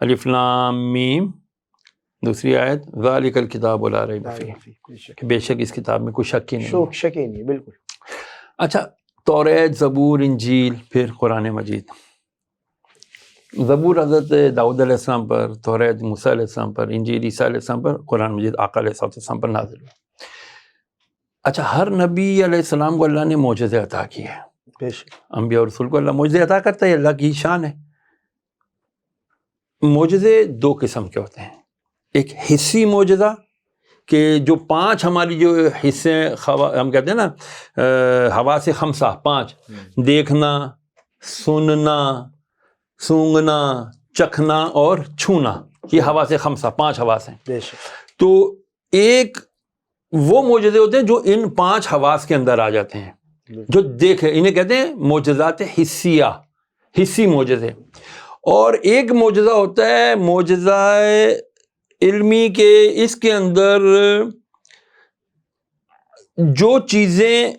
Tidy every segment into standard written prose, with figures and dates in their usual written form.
الف لام میم، دوسری آیت ذالک الکتاب لا ریب فیہ، کہ بے شک اس کتاب میں کوئی شک ہی نہیں۔ شک ہی نہیں، بالکل۔ اچھا، توریت، زبور، انجیل، پھر قرآن مجید۔ زبور حضرت داؤد علیہ السلام پر، توریت موسیٰ علیہ السلام پر، انجیل عیسیٰ علیہ السلام پر، قرآن مجید آقا علیہ السلام پر نازل ہوئی۔ اچھا، ہر نبی علیہ السلام کو اللہ نے معجزے عطا کیے ہیں۔ بے شک انبیاء اور رسول کو اللہ معجزے عطا کرتا ہے، اللہ کی شان ہے۔ معجزے دو قسم کے ہوتے ہیں، ایک حسی معجزہ کہ جو 5 ہماری جو حصے ہم کہتے ہیں نا حواس خمسہ، 5، دیکھنا، سننا، سونگھنا، چکھنا اور چھونا، یہ حواس خمسہ، 5 حواس ہیں۔ بے شک۔ تو ایک وہ معجزے ہوتے ہیں جو ان 5 حواس کے اندر آ جاتے ہیں، جو دیکھے، انہیں کہتے ہیں معجزات حسیہ، حسی معجزے۔ اور ایک معجزہ ہوتا ہے معجزہ علمی کے، اس کے اندر جو چیزیں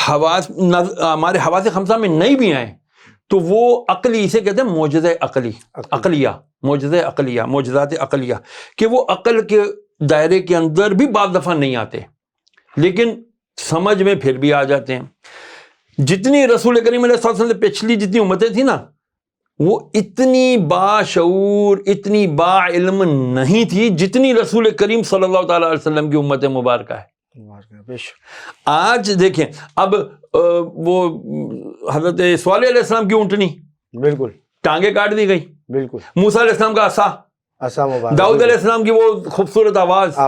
ہمارے حواس خمسہ میں نہیں بھی آئیں تو وہ عقلی، اسے کہتے ہیں معجزہ عقلیہ، معجزہ عقلیہ، معجزات عقلیہ، کہ وہ عقل کے دائرے کے اندر بھی بعض دفعہ نہیں آتے لیکن سمجھ میں پھر بھی آ جاتے ہیں۔ جتنی رسول کریم علیہ الصلوۃ والسلام سے پچھلی جتنی امتیں تھیں نا، وہ اتنی باشعور، اتنی با علم نہیں تھی جتنی رسول کریم صلی اللہ تعالیٰ علیہ وسلم کی امت مبارکہ ہے۔ آج دیکھیں، اب وہ حضرت صالح علیہ السلام کی اونٹنی، بالکل، ٹانگیں کاٹ دی گئی، بالکل، موسیٰ علیہ السلام کا عصا مبارک، داؤد علیہ السلام کی وہ خوبصورت آواز،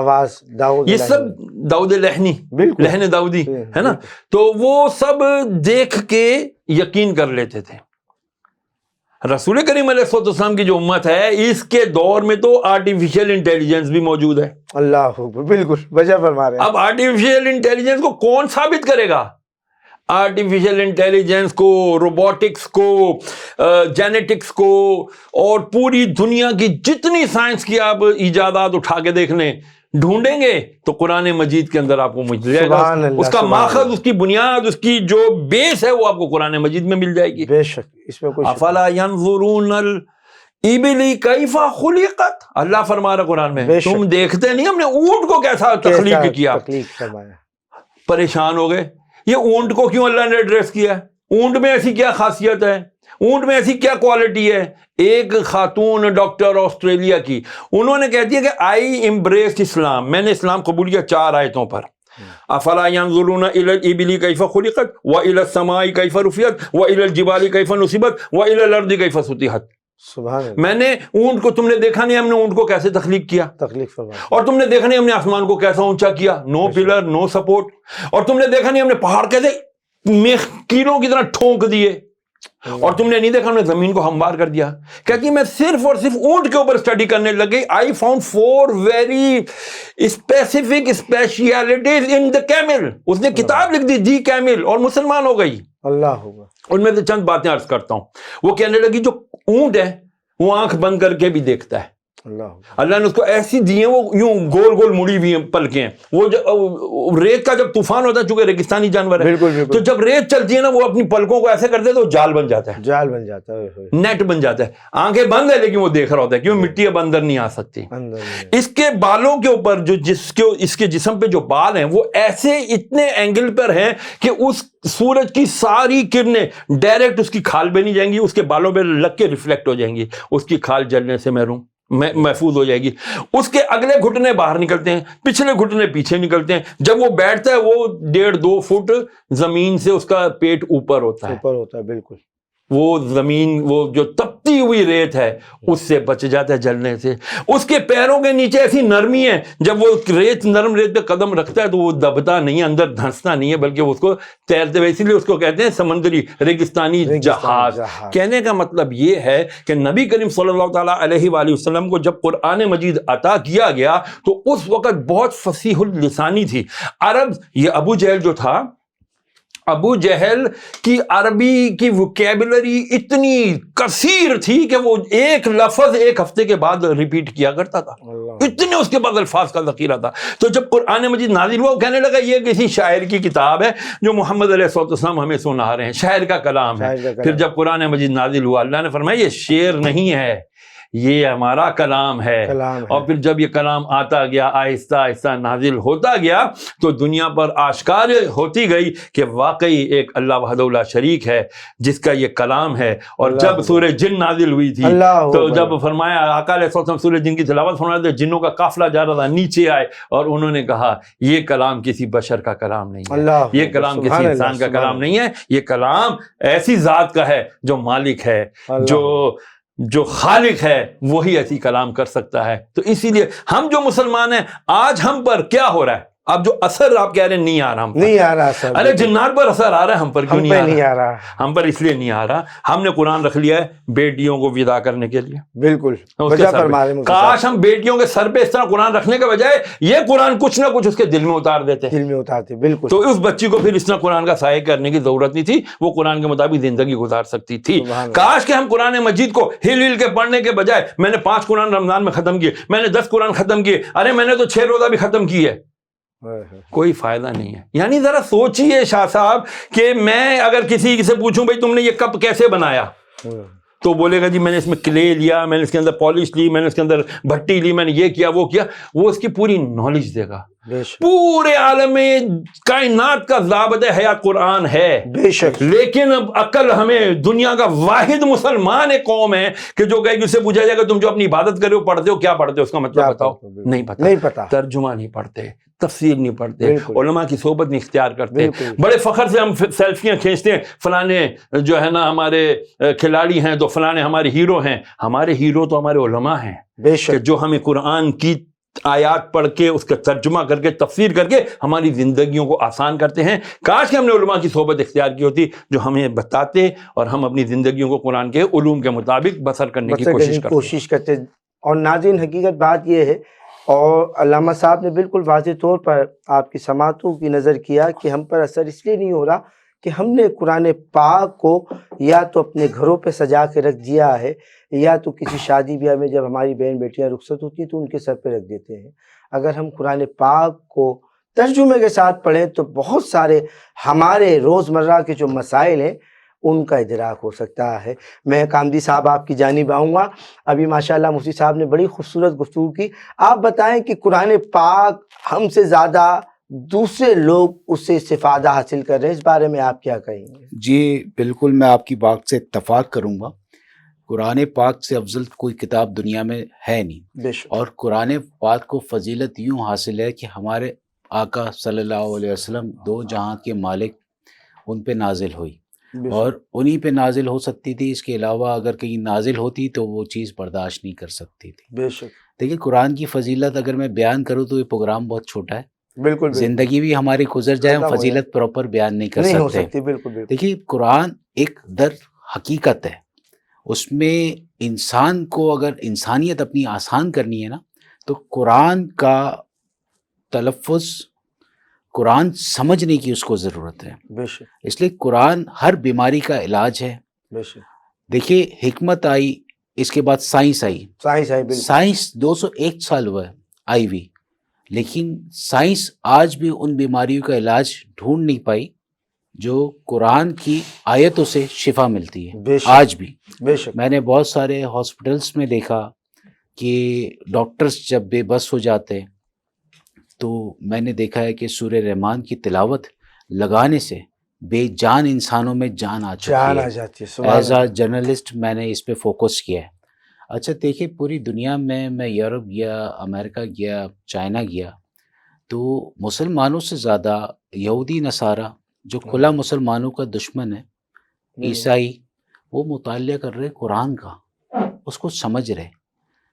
یہ سب داؤد لہنی، لہن داؤدی ہے نا، تو وہ سب دیکھ کے یقین کر لیتے تھے۔ رسول کریم علیہ السلام کی جو امت ہے، اس کے دور میں تو آرٹیفیشل انٹیلیجنس بھی موجود ہے۔ اللہ اکبر، بالکل وجہ فرما رہے ہیں۔ اب آرٹیفیشل انٹیلیجنس کو کون ثابت کرے گا؟ آرٹیفیشل انٹیلیجنس کو، روبوٹکس کو، جینیٹکس کو، اور پوری دنیا کی جتنی سائنس کی آپ ایجادات اٹھا کے دیکھ لیں، ڈھونڈیں گے تو قرآن مجید کے اندر آپ کو مل جائے گا۔ اس کا ماخذ، اس کی بنیاد، اس کی جو بیس ہے وہ آپ کو قرآن مجید میں مل جائے گی۔ بے شک، اس میں کوئی افلا ينظرون الابل کیف خلقت، اللہ فرما رہا قرآن میں، تم دیکھتے نہیں ہم نے اونٹ کو کیسا تخلیق کیا؟ پریشان ہو گئے، یہ اونٹ کو کیوں اللہ نے ایڈریس کیا ہے؟ اونٹ میں ایسی کیا خاصیت ہے؟ اونٹ میں ایسی کیا کوالٹی ہے؟ ایک خاتون ڈاکٹر آسٹریلیا کی، انہوں نے کہہ دیا کہ آئی امبریسڈ اسلام، میں نے اسلام قبول کیا 4 آیتوں پر۔ افلا ينظرون الى الابل كيف خلقت والى السماء كيف رفعت والى الجبال كيف نصبت والى الارض كيف سطحت۔ سبحان اللہ۔ میں نے اونٹ کو، تم نے دیکھا نہیں ہم نے اونٹ کو کیسے تخلیق کیا، اور تم نے دیکھا نہیں ہم نے آسمان کو کیسا اونچا کیا، نو پلر نو سپورٹ، اور تم نے دیکھا نہیں ہم نے پہاڑ کیسے کیلوں کی طرح ٹھونک دیے، اور تم نے نہیں دیکھا ہم نے زمین کو ہموار کر دیا۔ کہتی میں صرف اور صرف اونٹ کے اوپر اسٹڈی کرنے لگی، I found 4 very specific specialties in the camel. اس نے کتاب لکھ دی دی کیمل، اور مسلمان ہو گئی۔ اللہ ہوگا۔ ان میں سے چند باتیں عرض کرتا ہوں۔ وہ کہنے لگی جو اونٹ ہے وہ آنکھ بند کر کے بھی دیکھتا ہے، اللہ نے اس کو ایسی دی ہیں، وہ یوں گول گول مڑی ہوئی ہیں پلکیں ہیں۔ وہ ریت کا جب طوفان ہوتا ہے، چونکہ ریگستانی جانور ہے، تو جب ریت چلتی ہے نا، وہ اپنی پلکوں کو ایسے کرتے تو جال بن جاتا ہے، جال بن جاتا ہے، نیٹ بن جاتا ہے۔ آنکھیں بند ہے لیکن وہ دیکھ رہا ہوتا ہے، کیوں؟ مٹی اب اندر نہیں آ سکتی۔ اس کے بالوں کے اوپر جو اس کے جسم پہ جو بال ہیں، وہ ایسے اتنے اینگل پر ہیں کہ اس سورج کی ساری کرنیں ڈائریکٹ اس کی کھال پہ نہیں جائیں گی، اس کے بالوں پہ لگ کے ریفلیکٹ ہو جائیں گی، اس کی کھال جلنے سے محفوظ ہو جائے گی۔ اس کے اگلے گھٹنے باہر نکلتے ہیں، پچھلے گھٹنے پیچھے نکلتے ہیں۔ جب وہ بیٹھتا ہے وہ 1.5-2 فٹ زمین سے اس کا پیٹ اوپر ہوتا ہے، بالکل۔ وہ زمین، وہ جو تپتی ہوئی ریت ہے اس سے بچ جاتا ہے جلنے سے۔ اس کے پیروں کے نیچے ایسی نرمی ہے، جب وہ نرم ریت پہ قدم رکھتا ہے تو وہ دبتا نہیں ہے، اندر دھنستا نہیں ہے، بلکہ وہ اس کو تیرتے ہوئے، اسی لیے اس کو کہتے ہیں سمندری ریگستانی جہاز۔ کہنے کا مطلب یہ ہے کہ نبی کریم صلی اللہ تعالیٰ علیہ وآلہ وسلم کو جب قرآن مجید عطا کیا گیا تو اس وقت بہت فصیح اللسانی تھی عرب۔ یہ ابو جہل جو تھا، ابو جہل کی عربی کی وکیبلری اتنی کثیر تھی کہ وہ ایک لفظ ایک ہفتے کے بعد ریپیٹ کیا کرتا تھا، اتنے اس کے بعد الفاظ کا ذخیرہ تھا۔ تو جب قرآن مجید نازل ہوا، وہ کہنے لگا یہ کسی شاعر کی کتاب ہے جو محمد علیہ السلام ہمیں سنا رہے ہیں، شاعر کا کلام ہے۔ پھر جب قرآن مجید نازل ہوا، اللہ نے فرمایا یہ شعر نہیں ہے، یہ ہمارا کلام ہے. کلام ہے. اور پھر جب یہ کلام آتا گیا، آہستہ آہستہ نازل ہوتا گیا، تو دنیا پر آشکار ہوتی گئی کہ واقعی ایک اللہ وحدہ لا شریک ہے جس کا یہ کلام ہے. اور اللہ جب سورہ جن نازل ہوئی تھی اللہ تو جب فرمایا آقا علیہ السلام سورہ جن کی تلاوت فرما رہے تھے، جنوں کا قافلہ جا رہا تھا، نیچے آئے اور انہوں نے کہا یہ کلام کسی بشر کا کلام نہیں ہے، اللہ یہ کلام کسی انسان کا کلام نہیں ہے، یہ کلام ایسی ذات کا ہے جو مالک ہے، جو خالق ہے، وہی ایسی کلام کر سکتا ہے. تو اسی لیے ہم جو مسلمان ہیں، آج ہم پر کیا ہو رہا ہے؟ اب جو اثر آپ کہہ رہے ہیں نہیں آ رہا ہم پر، نہیں آ رہا سر. ارے جنات پر اثر آ رہا ہے، ہم پر کیوں نہیں آ رہا؟ رہا. ہم پر اس لیے نہیں آ رہا، ہم نے قرآن رکھ لیا ہے بیٹیوں کو ودا کرنے کے لیے. بالکل اس کے سر پہ کاش ہم بیٹیوں کے سر پہ اس طرح قرآن رکھنے کے بجائے یہ قرآن کچھ نہ کچھ اس کے دل میں اتار دیتے. دل میں اتارتے. بالکل. تو اس بچی کو پھر اس طرح قرآن کا سایہ کرنے کی ضرورت نہیں تھی، وہ قرآن کے مطابق زندگی گزار سکتی تھی. کاش کہ ہم قرآن مجید کو ہل ہل کے پڑھنے کے بجائے، میں نے 5 قرآن رمضان میں ختم کیے، میں نے 10 قرآن ختم کیے، ارے میں نے تو 6 روزہ بھی ختم کیے، کوئی فائدہ نہیں ہے. یعنی ذرا سوچئے شاہ صاحب کہ میں اگر کسی سے پوچھوں بھائی تم نے یہ کپ کیسے بنایا، تو بولے گا جی میں نے اس میں کلے لیا، میں نے اس کے اندر پالش لی، میں نے اس کے اندر بھٹی لی، میں نے یہ کیا وہ کیا. وہ اس کی پوری نالج دے گا. پورے عالم کائنات کا ضابط حیات قرآن ہے بے شک. لیکن اب عقل ہمیں، دنیا کا واحد مسلمان ایک قوم ہے کہ جو کہیں جس سے پوچھا جائے گا تم جو اپنی عبادت کرے ہو پڑھتے ہو، کیا پڑھتے ہو، اس کا مطلب بتاؤ، نہیں پتا. ترجمہ نہیں پڑھتے، تفسیر نہیں پڑھتے، علماء کی صحبت نہیں اختیار کرتے. بڑے فخر سے ہم سیلفیاں کھینچتے ہیں، فلانے جو ہے نا ہمارے کھلاڑی ہیں تو فلانے ہمارے ہیرو ہیں. ہمارے ہیرو تو ہمارے علماء ہیں بے شک، کہ جو ہمیں قرآن کی آیات پڑھ کے اس کا ترجمہ کر کے تفسیر کر کے ہماری زندگیوں کو آسان کرتے ہیں. کاش کہ ہم نے علماء کی صحبت اختیار کی ہوتی جو ہمیں بتاتے اور ہم اپنی زندگیوں کو قرآن کے علوم کے مطابق بسر کرنے کی کوشش کرتے. اور ناظرین حقیقت بات یہ ہے، اور علامہ صاحب نے بالکل واضح طور پر آپ کی سماعتوں کی نظر کیا کہ ہم پر اثر اس لیے نہیں ہو رہا کہ ہم نے قرآن پاک کو یا تو اپنے گھروں پہ سجا کے رکھ دیا ہے، یا تو کسی شادی بیاہ میں جب ہماری بہن بیٹیاں رخصت ہوتی ہیں تو ان کے سر پہ رکھ دیتے ہیں. اگر ہم قرآن پاک کو ترجمے کے ساتھ پڑھیں تو بہت سارے ہمارے روزمرہ کے جو مسائل ہیں ان کا ادراک ہو سکتا ہے. میں کامدی صاحب آپ کی جانب آؤں گا. ابھی ماشاءاللہ مفتی صاحب نے بڑی خوبصورت گفتگو کی. آپ بتائیں کہ قرآن پاک ہم سے زیادہ دوسرے لوگ اس سے استفادہ حاصل کر رہے ہیں، اس بارے میں آپ کیا کہیں گے؟ جی بالکل، میں آپ کی بات سے اتفاق کروں گا. قرآن پاک سے افضل کوئی کتاب دنیا میں ہے نہیں. بے شک. اور قرآن پاک کو فضیلت یوں حاصل ہے کہ ہمارے آقا صلی اللہ علیہ وسلم 2 جہاں کے مالک، ان پہ نازل ہوئی اور انہی پہ نازل ہو سکتی تھی. اس کے علاوہ اگر کہیں نازل ہوتی تو وہ چیز برداشت نہیں کر سکتی تھی. بے شک. دیکھیے قرآن کی فضیلت اگر میں بیان کروں تو یہ پروگرام بہت چھوٹا ہے. بالکل. زندگی بھی ہماری گزر جائے، ہم فضیلت پراپر بیان نہیں کر سکتے. بالکل. دیکھیے قرآن ایک در حقیقت ہے. اس میں انسان کو اگر انسانیت اپنی آسان کرنی ہے نا تو قرآن کا تلفظ، قرآن سمجھنے کی اس کو ضرورت ہے. بے شک. اس لیے قرآن ہر بیماری کا علاج ہے. بے شک. دیکھیے حکمت آئی، اس کے بعد سائنس آئی. سائنس 201 سال ہوا ہے آئی ہوئی، لیکن سائنس آج بھی ان بیماریوں کا علاج ڈھونڈ نہیں پائی جو قرآن کی آیتوں سے شفا ملتی ہے آج بھی. بے شک. میں نے بہت سارے ہاسپٹلس میں دیکھا کہ ڈاکٹرز جب بے بس ہو جاتے تو میں نے دیکھا ہے کہ سورہ رحمان کی تلاوت لگانے سے بے جان انسانوں میں جان آ جاتی ہے. ایز اے جرنلسٹ میں نے اس پہ فوکس کیا ہے. اچھا دیکھیے پوری دنیا میں یورپ گیا، امریکہ گیا، چائنا گیا، تو مسلمانوں سے زیادہ یہودی نصارہ جو کھلا مسلمانوں کا دشمن ہے، عیسائی، وہ مطالعہ کر رہے قرآن کا، اس کو سمجھ رہے.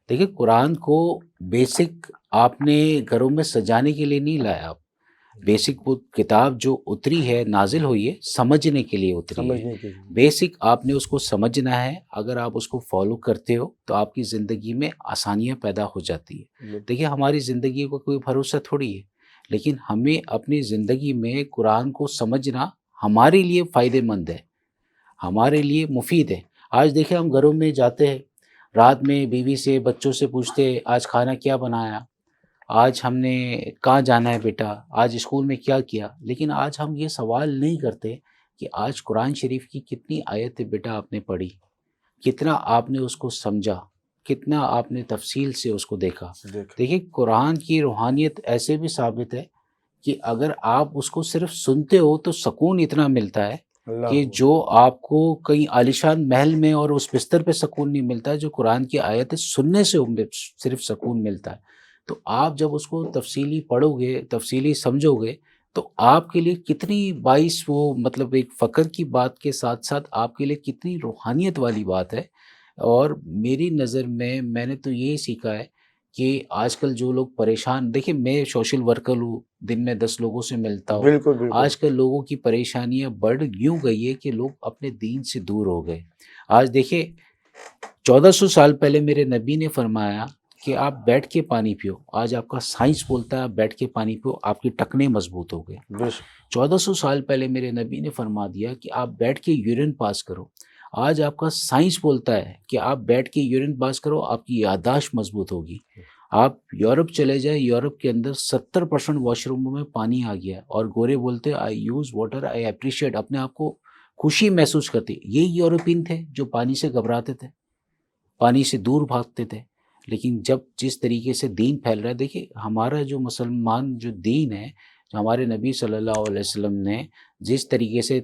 دیکھیے قرآن کو بیسک آپ نے گھروں میں سجانے کے لیے نہیں لایا. آپ بیسک وہ کتاب جو اتری ہے، نازل ہوئی ہے، سمجھنے کے لیے اتری ہے. بیسک آپ نے اس کو سمجھنا ہے. اگر آپ اس کو فالو کرتے ہو تو آپ کی زندگی میں آسانیاں پیدا ہو جاتی ہے. دیکھیے ہماری زندگی کو کوئی بھروسہ تھوڑی ہے، لیکن ہمیں اپنی زندگی میں قرآن کو سمجھنا ہمارے لیے فائدہ مند ہے، ہمارے لیے مفید ہے. آج دیکھیں ہم گھروں میں جاتے ہیں، رات میں بیوی سے، بچوں سے پوچھتے آج کھانا کیا بنایا، آج ہم نے کہاں جانا ہے بیٹا، آج اسکول میں کیا کیا. لیکن آج ہم یہ سوال نہیں کرتے کہ آج قرآن شریف کی کتنی آیت بیٹا آپ نے پڑھی، کتنا آپ نے اس کو سمجھا، کتنا آپ نے تفصیل سے اس کو دیکھا. دیکھیے قرآن کی روحانیت ایسے بھی ثابت ہے کہ اگر آپ اس کو صرف سنتے ہو تو سکون اتنا ملتا ہے کہ جو آپ کو کئی عالیشان محل میں اور اس بستر پہ سکون نہیں ملتا، جو قرآن کی آیتیں سننے سے صرف سکون ملتا ہے. تو آپ جب اس کو تفصیلی پڑھو گے، تفصیلی سمجھو گے، تو آپ کے لیے کتنی باعث وہ مطلب ایک فخر کی بات کے ساتھ ساتھ آپ کے لیے کتنی روحانیت والی بات ہے. اور میری نظر میں نے تو یہی سیکھا ہے کہ آج کل جو لوگ پریشان، دیکھیں میں سوشل ورکر ہوں، دن میں 10 لوگوں سے ملتا ہوں. بالکل آج کل لوگوں کی پریشانیاں بڑھ یوں گئی ہے کہ لوگ اپنے دین سے دور ہو گئے. آج دیکھیں 1400 سال پہلے میرے نبی نے فرمایا کہ آپ بیٹھ کے پانی پیو. آج آپ کا سائنس بولتا ہے آپ بیٹھ کے پانی پیو، آپ کی ٹکنے مضبوط ہو گئے. 1400 سال پہلے میرے نبی نے فرما دیا کہ آپ بیٹھ کے یورین پاس کرو. آج آپ کا سائنس بولتا ہے کہ آپ بیٹھ کے یورین پاس کرو، آپ کی یادداشت مضبوط ہوگی. آپ یورپ چلے جائیں، یورپ کے اندر 70% واش روموں میں پانی آ گیا ہے، اور گورے بولتے آئی یوز واٹر آئی اپریشیٹ، اپنے آپ کو خوشی محسوس کرتے. یہی یورپین تھے جو پانی سے گھبراتے تھے، پانی سے دور بھاگتے تھے. لیکن جس طریقے سے دین پھیل رہا ہے، دیکھیے ہمارا جو مسلمان جو دین ہے، جو ہمارے نبی صلی اللہ علیہ وسلم نے جس طریقے سے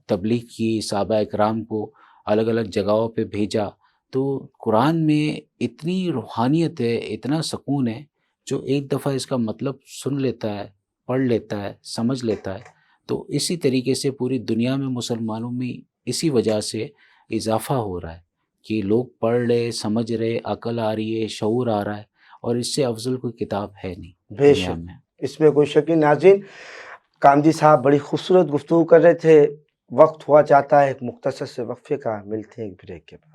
تبلیغ کی، صحابہ اکرام کو الگ الگ جگہوں پہ بھیجا، تو قرآن میں اتنی روحانیت ہے، اتنا سکون ہے، جو ایک دفعہ اس کا مطلب سن لیتا ہے، پڑھ لیتا ہے، سمجھ لیتا ہے، تو اسی طریقے سے پوری دنیا میں مسلمانوں میں اسی وجہ سے اضافہ ہو رہا ہے کہ لوگ پڑھ رہے، سمجھ رہے، عقل آ رہی ہے، شعور آ رہا ہے. اور اس سے افضل کوئی کتاب ہے نہیں بے دنیا شک، میں. اس میں کوئی شک نہیں. ناظرین، کامجی صاحب بڑی خوبصورت گفتگو کر رہے تھے. وقت ہوا چاہتا ہے ایک مختصر سے وقفے کا. ملتے ہیں ایک بریک کے بعد.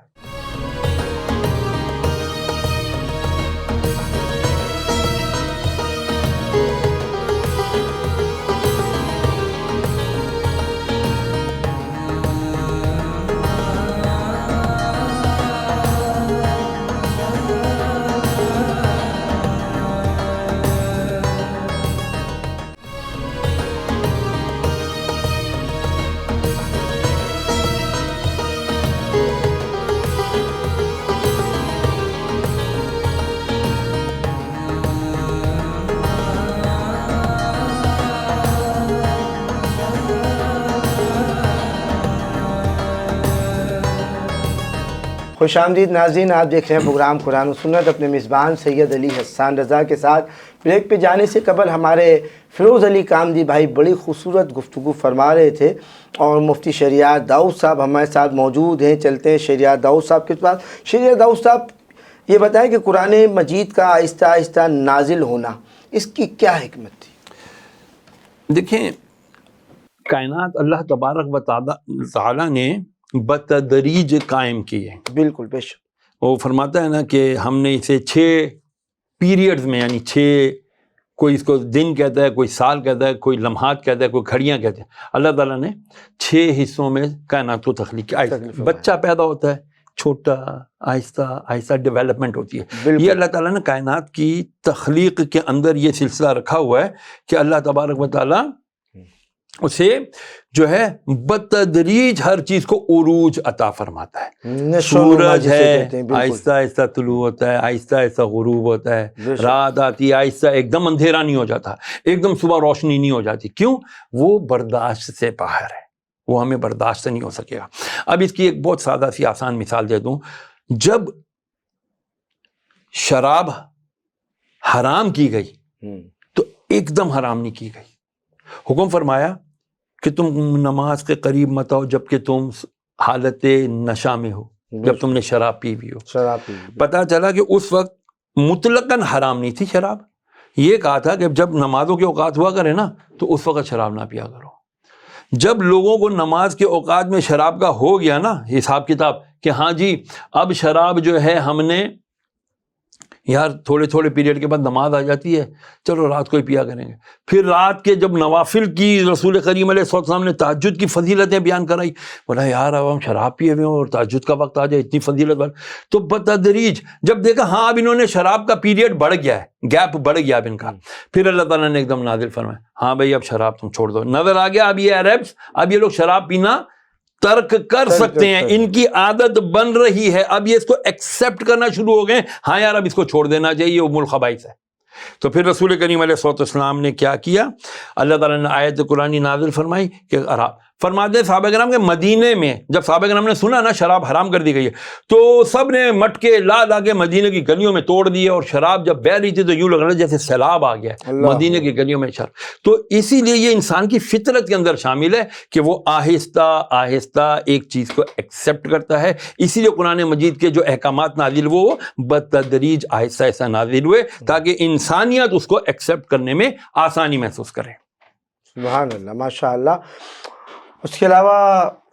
خوش آمدید ناظرین، آپ دیکھ رہے ہیں پروگرام قرآن و سنت اپنے میزبان سید علی حسان رضا کے ساتھ. بریک پہ جانے سے قبل ہمارے فیروز علی کامجی بھائی بڑی خوبصورت گفتگو فرما رہے تھے، اور مفتی شریعت داؤد صاحب ہمارے ساتھ موجود ہیں. چلتے ہیں شریعت داؤد صاحب کے پاس. شریعت داؤد صاحب، یہ بتائیں کہ قرآن مجید کا آہستہ آہستہ نازل ہونا، اس کی کیا حکمت تھی؟ دیکھیں، کائنات اللہ تبارک و تعالیٰ نے بتدریج قائم کی ہے. بالکل بے شک. وہ فرماتا ہے نا کہ ہم نے اسے 6 پیریڈز میں، یعنی 6، کوئی اس کو دن کہتا ہے، کوئی سال کہتا ہے، کوئی لمحات کہتا ہے، کوئی گھڑیاں کہتے ہیں. اللہ تعالیٰ نے 6 حصوں میں کائنات کو تخلیق کیا. بچہ پیدا ہوتا ہے، چھوٹا، آہستہ آہستہ ڈیولپمنٹ ہوتی ہے. یہ اللہ تعالیٰ نے کائنات کی تخلیق کے اندر یہ سلسلہ رکھا ہوا ہے کہ اللہ تبارک و تعالیٰ اسے جو ہے بتدریج ہر چیز کو عروج عطا فرماتا ہے. سورج ہے، آہستہ آہستہ طلوع ہوتا ہے، آہستہ آہستہ غروب ہوتا ہے. رات آتی ہے، آہستہ، ایک دم اندھیرا نہیں ہو جاتا، ایک دم صبح روشنی نہیں ہو جاتی. کیوں؟ وہ برداشت سے باہر ہے، وہ ہمیں برداشت نہیں ہو سکے گا. اب اس کی ایک بہت سادہ سی آسان مثال دے دوں. جب شراب حرام کی گئی تو ایک دم حرام نہیں کی گئی. حکم فرمایا کہ تم نماز کے قریب مت آؤ جب کہ تم حالت نشہ میں ہو، جب تم نے شراب پی ہوئی ہو. پتہ چلا کہ اس وقت مطلقاً حرام نہیں تھی شراب. یہ کہا تھا کہ جب نمازوں کے اوقات ہوا کرے نا تو اس وقت شراب نہ پیا کرو. جب لوگوں کو نماز کے اوقات میں شراب کا ہو گیا نا حساب کتاب کہ ہاں جی اب شراب جو ہے ہم نے یار تھوڑے تھوڑے پیریڈ کے بعد نماز آ جاتی ہے، چلو رات کو ہی پیا کریں گے. پھر رات کے جب نوافل کی رسول کریم علیہ السلام نے تہجد کی فضیلتیں بیان کرائی، بولا یار اب ہم شراب پیے ہوئے اور تہجد کا وقت آ جائے، اتنی فضیلت بڑھ. تو بتدریج جب دیکھا ہاں اب انہوں نے شراب کا پیریڈ بڑھ گیا ہے، گیپ بڑھ گیا اب ان کا، پھر اللہ تعالیٰ نے ایک دم نازل فرمایا ہاں بھائی اب شراب تم چھوڑ دو. نظر آ گیا اب یہ عربس، اب یہ لوگ شراب پینا ترک کر سکتے ہیں, ان کی عادت بن رہی ہے, اب یہ اس کو ایکسیپٹ کرنا شروع ہو گئے, ہاں یار اب اس کو چھوڑ دینا چاہیے, ام الخبائث ہے. تو پھر رسول کریم علیہ الصلوۃ والسلام نے کیا کیا, اللہ تعالیٰ نے آیت قرآنی نازل فرمائی کہ فرماتے صحابہ کرام کے مدینے میں جب صحابہ کرام نے سنا نا شراب حرام کر دی گئی ہے, تو سب نے مٹکے لا لا کے مدینے کی گلیوں میں توڑ دیے, اور شراب جب بہ رہی تھی تو یوں لگ رہا جیسے سیلاب آ گیا مدینے کی گلیوں میں شراب. تو اسی لیے یہ انسان کی فطرت کے اندر شامل ہے کہ وہ آہستہ آہستہ ایک چیز کو ایکسیپٹ کرتا ہے. اسی لیے قرآن مجید کے جو احکامات نازل وہ بتدریج آہستہ آہستہ نازل ہوئے تاکہ انسانیت اس کو ایکسیپٹ کرنے میں آسانی محسوس کرے. سبحان اللہ, ماشاء اللہ. اس کے علاوہ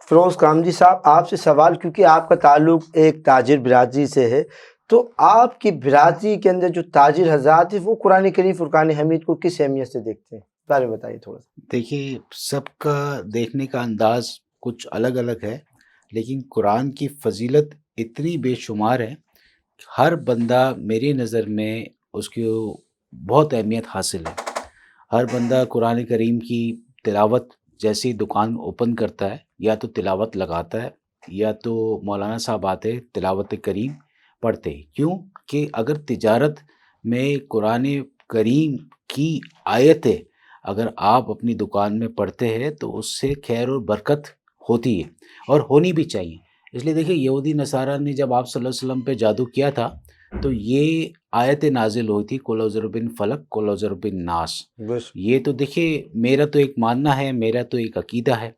فیروز کامجی صاحب, آپ سے سوال, کیونکہ آپ کا تعلق ایک تاجر برادری سے ہے, تو آپ کی برادری کے اندر جو تاجر حضرات ہیں وہ قرآن کریم فرقان حمید کو کس اہمیت سے دیکھتے ہیں, بارے میں بتائیے تھوڑا سا. دیکھیے, سب کا دیکھنے کا انداز کچھ الگ الگ ہے, لیکن قرآن کی فضیلت اتنی بے شمار ہے, ہر بندہ میری نظر میں اس کی بہت اہمیت حاصل ہے. ہر بندہ قرآن کریم کی تلاوت جیسی دکان اوپن کرتا ہے, یا تو تلاوت لگاتا ہے یا تو مولانا صاحب آتے تلاوت کریم پڑھتے. کیوں کہ اگر تجارت میں قرآن کریم کی آیتیں اگر آپ اپنی دکان میں پڑھتے ہیں تو اس سے خیر اور برکت ہوتی ہے, اور ہونی بھی چاہیے. اس لیے دیکھیں, یہودی نصارہ نے جب آپ صلی اللہ علیہ وسلم پہ جادو کیا تھا تو یہ آیت نازل ہوئی تھی, قل اعوذ برب الفلق قل اعوذ برب الناس. یہ تو دیکھیے, میرا تو ایک ماننا ہے, میرا تو ایک عقیدہ ہے,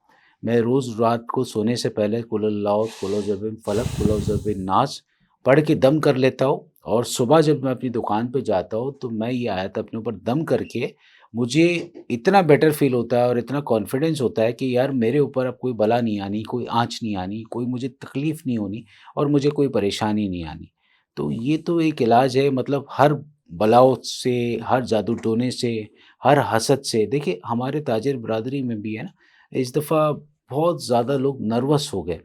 میں روز رات کو سونے سے پہلے قل اللہ قل اعوذ برب الفلق قل اعوذ برب الناس پڑھ کے دم کر لیتا ہوں, اور صبح جب میں اپنی دکان پہ جاتا ہوں تو میں یہ آیت اپنے اوپر دم کر کے مجھے اتنا بیٹر فیل ہوتا ہے اور اتنا کانفیڈنس ہوتا ہے کہ یار میرے اوپر اب کوئی بلا نہیں آنی, کوئی آنچ نہیں آنی, کوئی مجھے تکلیف نہیں ہونی, اور مجھے کوئی پریشانی نہیں آنی. تو یہ تو ایک علاج ہے, مطلب ہر بلاؤ سے, ہر جادو ٹونے سے, ہر حسد سے. دیکھیں ہمارے تاجر برادری میں بھی ہے نا, اس دفعہ بہت زیادہ لوگ نروس ہو گئے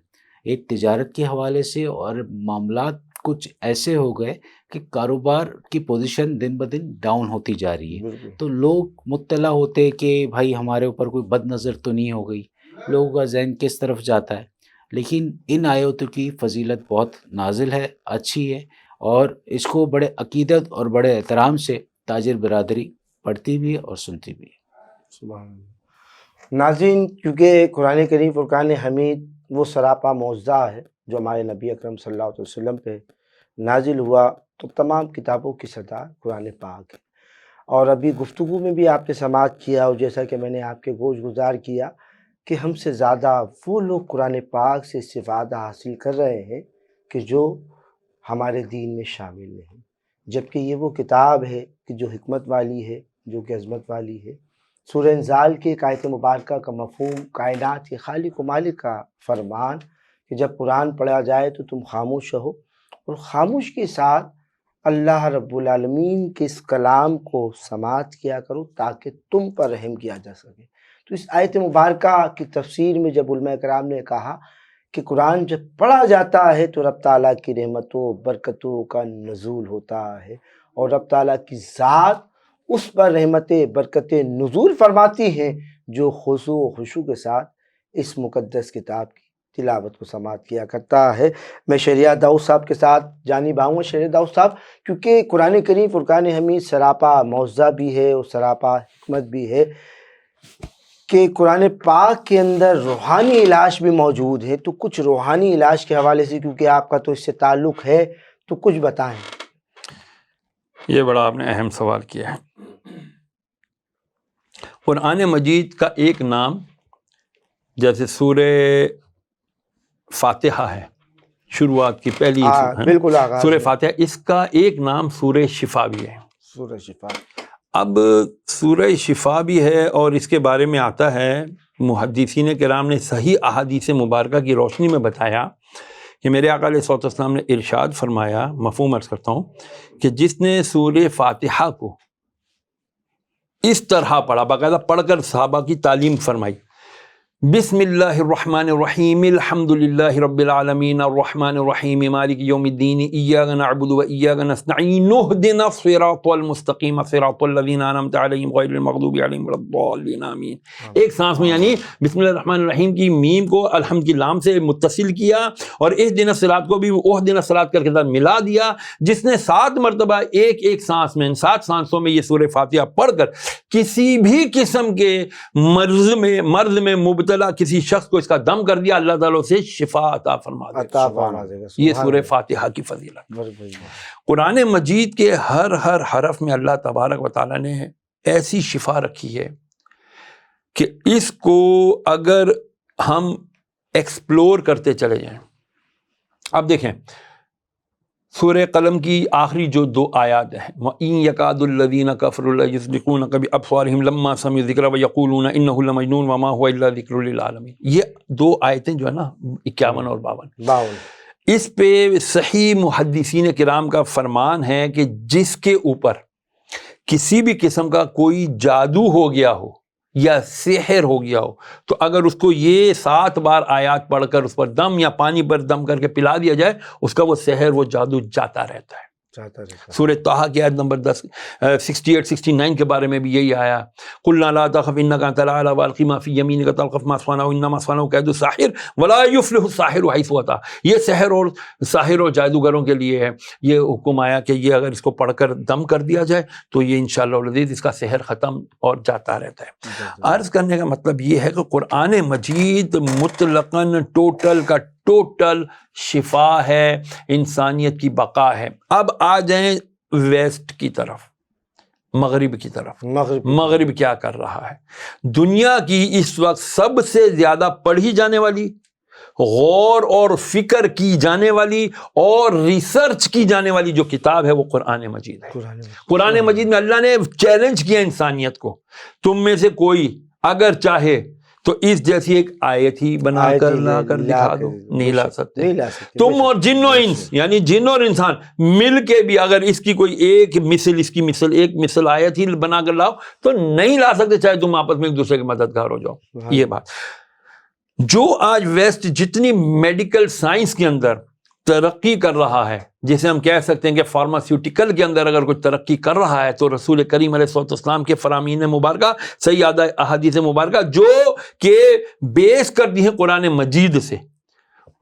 ایک تجارت کے حوالے سے, اور معاملات کچھ ایسے ہو گئے کہ کاروبار کی پوزیشن دن بدن ڈاؤن ہوتی جا رہی ہے. تو لوگ مطلع ہوتے کہ بھائی ہمارے اوپر کوئی بد نظر تو نہیں ہو گئی, لوگوں کا ذہن کس طرف جاتا ہے. لیکن ان آیتوں کی فضیلت بہت نازل ہے, اچھی ہے, اور اس کو بڑے عقیدت اور بڑے احترام سے تاجر برادری پڑھتی بھی ہے اور سنتی بھی ہے. سبحان اللہ. ناظرین, کیونکہ قرآن کریم فرقان حمید وہ سراپا معجزہ ہے جو ہمارے نبی اکرم صلی اللہ علیہ وسلم پہ نازل ہوا, تو تمام کتابوں کی سردار قرآن پاک ہے. اور ابھی گفتگو میں بھی آپ نے سماعت کیا, اور جیسا کہ میں نے آپ کے گوش گزار کیا کہ ہم سے زیادہ وہ لوگ قرآن پاک سے استفادہ حاصل کر رہے ہیں کہ جو ہمارے دین میں شامل نہیں, جبکہ یہ وہ کتاب ہے کہ جو حکمت والی ہے, جو کہ عظمت والی ہے. سورہ انزال کے ایک آیت مبارکہ کا مفہوم کائنات کے خالق و مالک کا فرمان کہ جب قرآن پڑھا جائے تو تم خاموش رہو, اور خاموش کے ساتھ اللہ رب العالمین کے اس کلام کو سماعت کیا کرو تاکہ تم پر رحم کیا جا سکے. تو اس آیت مبارکہ کی تفسیر میں جب علماء کرام نے کہا کہ قرآن جب پڑھا جاتا ہے تو رب تعالیٰ کی رحمتوں برکتوں کا نزول ہوتا ہے, اور رب تعالیٰ کی ذات اس پر رحمتیں برکتیں نزول فرماتی ہیں جو خضوع و خشوع کے ساتھ اس مقدس کتاب کی تلاوت کو سماعت کیا کرتا ہے. میں شہریار داؤد صاحب کے ساتھ جانب آؤں گا. شہریار داؤد صاحب, کیونکہ قرآن کریم فرقان حمید سراپا معجزہ بھی ہے اور سراپا حکمت بھی ہے, کہ قرآن پاک کے اندر روحانی علاج بھی موجود ہے, تو کچھ روحانی علاج کے حوالے سے, کیونکہ آپ کا تو اس سے تعلق ہے, تو کچھ بتائیں. یہ بڑا آپ نے اہم سوال کیا ہے. قرآن مجید کا ایک نام جیسے سورہ فاتحہ ہے, شروعات کی پہلی بالکل سورہ فاتحہ, اس کا ایک نام سورہ شفا بھی ہے. سورہ شفا. اب سورہ شفا بھی ہے, اور اس کے بارے میں آتا ہے, محدثین کرام نے صحیح احادیث مبارکہ کی روشنی میں بتایا کہ میرے آقا علیہ الصلوۃ والسلام نے ارشاد فرمایا, مفہوم عرض کرتا ہوں, کہ جس نے سورہ فاتحہ کو اس طرح پڑھا, باقاعدہ پڑھ کر صحابہ کی تعلیم فرمائی, بسم اللہ الرحمن الرحیم الحمد للہ رب العالمین الرحمن الرحیم مالک یوم الدین ایاک نعبد و ایاک نستعین اہدنا الصراط المستقیم صراط الذین انعمت علیہم غیر المغضوب علیہم ولا الضالین آمین. ایک سانس میں یعنی بسم اللہ الرحمن الرحیم کی میم کو الحمد کی لام سے متصل کیا اور اہدنا الصراط کو بھی اہدنا الصراط کر کے ساتھ ملا دیا. جس نے 7 مرتبہ ایک سانس میں 7 سانسوں میں یہ سورہ فاتحہ پڑھ کر کسی بھی قسم کے مرض میں مبتلا کسی شخص کو اس کا دم کر دیا، اللہ تعالیٰ سے شفا عطا فرما دے. یہ سورہ فاتحہ کی فضیلت. قرآن مجید کے ہر حرف میں اللہ تبارک و تعالیٰ نے ایسی شفا رکھی ہے کہ اس کو اگر ہم ایکسپلور کرتے چلے جائیں. اب دیکھیں سورہ قلم کی آخری جو 2 آیات ہیں، وَإِن يَكَادُ الَّذِينَ كَفَرُوا لَيُزْلِقُونَكَ بِأَبْصَارِهِمْ لَمَّا سَمِعُوا الذِّكْرَ وَيَقُولُونَ إِنَّهُ لَمَجْنُونٌ وَمَا هُوَ إِلَّا ذِكْرٌ لِّلْعَالَمِينَ. یہ 2 آیتیں جو ہے نا 51 اور 52 اس پہ صحیح محدثین کرام کا فرمان ہے کہ جس کے اوپر کسی بھی قسم کا کوئی جادو ہو گیا ہو یا سحر ہو گیا ہو تو اگر اس کو یہ 7 بار آیات پڑھ کر اس پر دم یا پانی پر دم کر کے پلا دیا جائے اس کا وہ سحر وہ جادو جاتا رہتا ہے. سورہ طٰہٰ کی آیت نمبر 68-69 کے بارے میں بھی یہی آیا، قُلْنَا لَا تَخَفْ إِنَّكَ أَنْتَ الْأَعْلَىٰ وَأَلْقِ مَا فِي يَمِينِكَ تَلْقَفْ مَا صَنَعُوا إِنَّمَا صَنَعُوا كَيْدُ السَّاحِرِ وَلَا يُفْلِحُ السَّاحِرُ حَيْثُ أَتَىٰ. یہ ساحر اور جادوگروں کے لیے ہے. یہ حکم آیا کہ یہ اگر اس کو پڑھ کر دم کر دیا جائے تو یہ انشاءاللہ العزیز اس کا سحر ختم اور جاتا رہتا ہے. عرض کرنے کا مطلب یہ ہے کہ قرآن مجید مطلقاً ٹوٹل شفا ہے، انسانیت کی بقا ہے. اب آ جائیں ویسٹ کی طرف، مغرب کی طرف. مغرب کیا کر رہا ہے؟ دنیا کی اس وقت سب سے زیادہ پڑھی جانے والی، غور اور فکر کی جانے والی اور ریسرچ کی جانے والی جو کتاب ہے وہ قرآن مجید ہے. قرآن مجید میں اللہ نے چیلنج کیا انسانیت کو، تم میں سے کوئی اگر چاہے تو اس جیسی ایک آیت ہی بنا کر لا کر دکھا دو. نہیں لا سکتے. تم اور جن و انس یعنی جن اور انسان مل کے بھی اگر اس کی کوئی ایک مثل آیت ہی بنا کر لاؤ تو نہیں لا سکتے، چاہے تم آپس میں ایک دوسرے کے مددگار ہو جاؤ. یہ بات جو آج ویسٹ جتنی میڈیکل سائنس کے اندر ترقی کر رہا ہے، جسے ہم کہہ سکتے ہیں کہ فارماسیوٹیکل کے اندر اگر کوئی ترقی کر رہا ہے تو رسول کریم علیہ السلام کے فرامین مبارکہ سیدہ احادیث مبارکہ جو کہ بیس کر دی ہیں قرآن مجید سے،